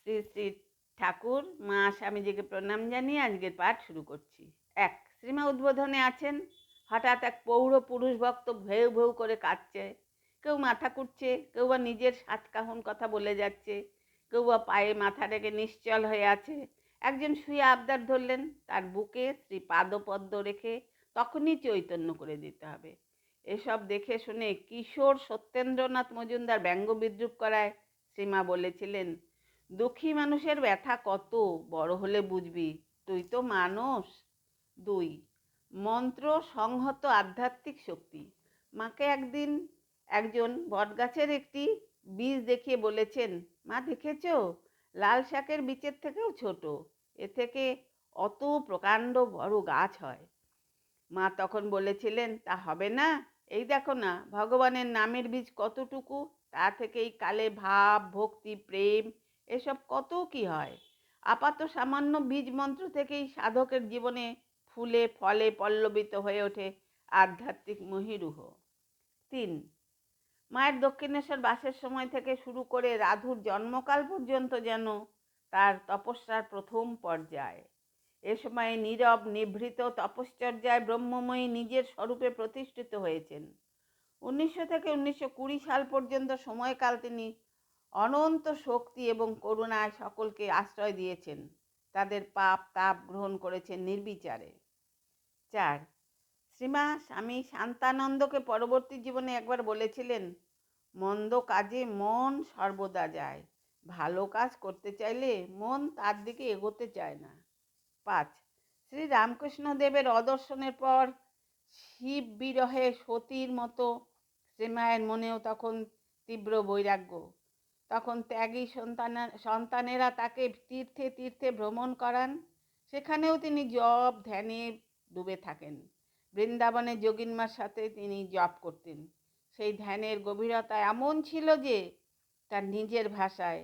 শ্রী শ্রী ঠাকুর মা স্বামীজিকে প্রণাম জানিয়ে আজকের পাঠ শুরু করছি। 1. শ্রীমা উদ্বোধনে আছেন। হঠাৎ এক পৌর পুরুষ ভক্ত ভেউ ভেউ করে কাঁদছে। কেউ মাথা কুটছে, কেউ বা নিজের সাতকাহন কথা বলে যাচ্ছে, কেউ বা পায়ে মাথা রেখে নিশ্চল হয়ে আছে। একজন শুয়ে আবদার ধরলেন, তার বুকে শ্রী পাদপদ্ম রেখে তখনই চৈতন্য করে দিতে হবে। এসব দেখে শুনে কিশোর সত্যেন্দ্রনাথ মজুমদার ব্যঙ্গ বিদ্রুপ করায় শ্রীমা বলেছিলেন, দুঃখী মানুষের ব্যথা কত, বড় হলে বুঝবি, তুই তো মানুষ। 2. মন্ত্র সংহত আধ্যাত্মিক শক্তি। মাকে একদিন একজন বটগাছের একটি বীজ দেখিয়ে বলেছেন, মা দেখেছো, লাল শাকের বীজের থেকেও ছোট, এ থেকে অত প্রকাণ্ড বড় গাছ হয়। মা তখন বলেছিলেন, তা হবে না, এই দেখো না ভগবানের নামের বীজ কতটুকু, তা থেকেই কালে ভাব, ভক্তি, প্রেম এসব কত কি হয়। আপাত সামান্য বীজ মন্ত্র থেকেই সাধকের জীবনে ফুলে ফলে পল্লবিত হয়ে ওঠে আধ্যাত্মিক মহীরুহ। 3. মায়ের দক্ষিণেশ্বর বাসের সময় থেকে শুরু করে রাধুর জন্মকাল পর্যন্ত যেন তার তপস্যার প্রথম পর্যায়। এ সময়ে নীরব নিভৃত তপশ্চর্যায় ব্রহ্মময়ী নিজের স্বরূপে প্রতিষ্ঠিত হয়েছেন। 1900 থেকে 1920 সাল পর্যন্ত সময়কাল তিনি অনন্ত শক্তি এবং করুণায় সকলকে আশ্রয় দিয়েছেন, তাদের পাপ তাপ গ্রহণ করেছেন নির্বিচারে। 4. শ্রীমা স্বামী শান্তানন্দকে পরবর্তী জীবনে একবার বলেছিলেন, মন্দ কাজে মন সর্বদা যায়, ভালো কাজ করতে চাইলে মন তার দিকে এগোতে চায় না। 5. শ্রী রামকৃষ্ণ দেবের অদর্শনের পর শিব বিরহে সতীর মতো শ্রীমায়ের মনেও তখন তীব্র বৈরাগ্য। তখন ত্যাগী সন্তানেরা তাকে তীর্থে তীর্থে ভ্রমণ করান, সেখানেও তিনি জপ ধ্যানে ডুবে থাকেন। বৃন্দাবনে যোগিনমার সাথে তিনি জপ করতেন। সেই ধ্যানের গভীরতা এমন ছিল যে তার নিজের ভাষায়,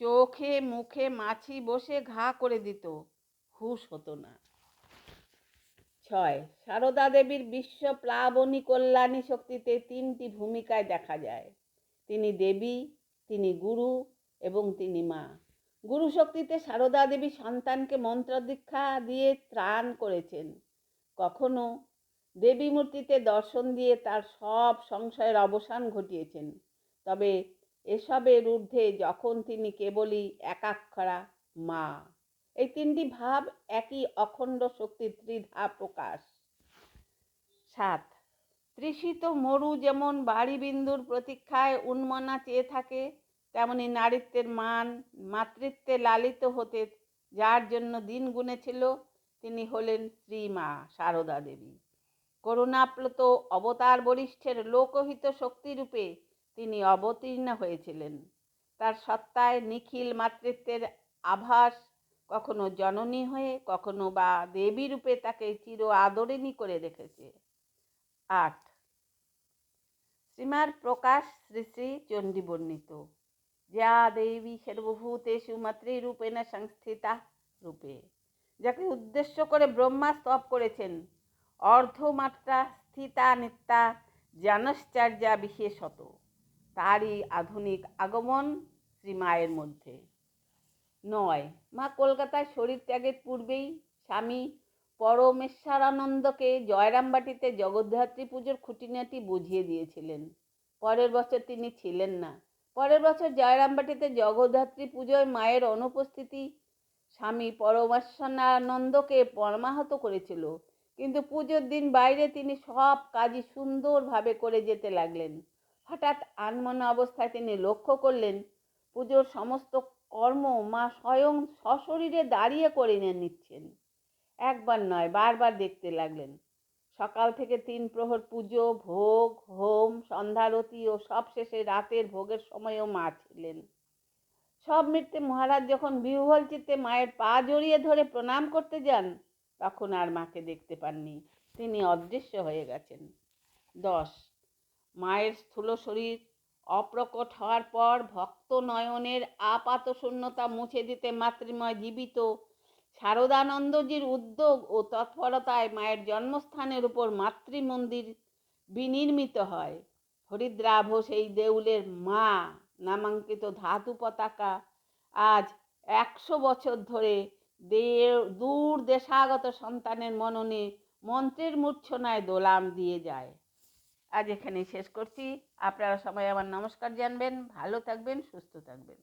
চোখে মুখে মাছি বসে ঘা করে দিত, হুঁশ হতো না। 6. সারদা দেবীর বিশ্ব প্লাবনী কল্যাণী শক্তিতে 3টি ভূমিকায় দেখা যায়। তিনি দেবী, তিনি গুরু এবং তিনি মা। গুরু শক্তিতে সারদা দেবী সন্তানকে মন্ত্র দীক্ষা দিয়ে ত্রাণ করেছেন। কখনো দেবী মূর্তিতে দর্শন দিয়ে তার সব সংশয়ের অবসান ঘটিয়েছেন। তবে এসবের ঊর্ধ্বে যখন তিনি কেবলই একাক্ষরা মা। এই 3টি ভাব একই অখণ্ড শক্তির ত্রিধা প্রকাশ। 7. তৃষিত মরু যেমন বাড়ি বিন্দুর প্রতীক্ষায় উন্মনা চেয়ে থাকে, তেমনি নারীত্বের মান মাতৃত্বে লালিত হতে যার জন্য দিন গুনেছিল, তিনি হলেন শ্রীমা সারদা দেবী। করুণাপ্লুত অবতার বরিষ্ঠের লোকহিত শক্তিরূপে তিনি অবতীর্ণ হয়েছিলেন। তার সত্তায় নিখিল মাতৃত্বের আভাস কখনো জননী হয়ে, কখনো বা দেবী রূপে তাকে চির আদরিণী করে রেখেছে। 8. শ্রীমার প্রকাশ শ্রী শ্রী চণ্ডী বর্ণিত, যা দেবী সর্বভূতেষু মাতৃরূপেণ সংস্থিতা রূপে, যাকে উদ্দেশ্য করে ব্রহ্মা স্তব করেছেন, অর্ধমাত্রা স্থিতা নিত্যা জানশ্চর্যা বিশেষত, তারই আধুনিক আগমন শ্রীমায়ের মধ্যে। 9. মা কলকাতায় শরীর ত্যাগের পূর্বেই স্বামী পরমেশ্বরানন্দকে জয়রামবাটিতে জগদ্ধাত্রী পুজোর খুঁটিনাটি বুঝিয়ে দিয়েছিলেন। পরের বছর তিনি ছিলেন না। পরের বছর জয়রামবাটিতে জগদ্ধাত্রী পুজোয় মায়ের অনুপস্থিতি স্বামী পরমেশ্বরানন্দকে মর্মাহত করেছিল, কিন্তু পুজোর দিন বাইরে তিনি সব কাজই সুন্দরভাবে করে যেতে লাগলেন। হঠাৎ আনমনা অবস্থায় তিনি লক্ষ্য করলেন, পুজোর সমস্ত কর্ম মা স্বয়ং সশরীরে দাঁড়িয়ে করে নিচ্ছেন। একবার নয়, বারবার দেখতে লাগলেন। সকাল থেকে 3 প্রহর পুজো, ভোগ, হোম, সন্ধ্যারতি ও সব শেষে রাতের ভোগের সময়ও মা ছিলেন। সব মিটতে মহারাজ যখন বিহ্বল চিত্তে মায়ের পা জড়িয়ে ধরে প্রণাম করতে যান, তখন আর মাকে দেখতে পাননি, তিনি অদৃশ্য হয়ে গেছেন। 10. মায়ের স্থূল শরীর অপ্রকট হওয়ার পর ভক্ত নয়নের আপাত শূন্যতা মুছে দিতে মাতৃময় জীবিত শারদানন্দজির উদ্যোগ ও তৎপরতায় মায়ের জন্মস্থানের উপর মাতৃমন্দির বিনির্মিত হয়। হরিদ্রাভ সেই দেউলের মা নামাঙ্কিত ধাতু পতাকা আজ 100 বছর ধরে দূর দেশাগত সন্তানের মননে মন্ত্রের মূর্ছনায় দোলাম দিয়ে যায়। আজ এখানেই শেষ করছি। আপনারা সবাই আমার নমস্কার জানবেন। ভালো থাকবেন, সুস্থ থাকবেন।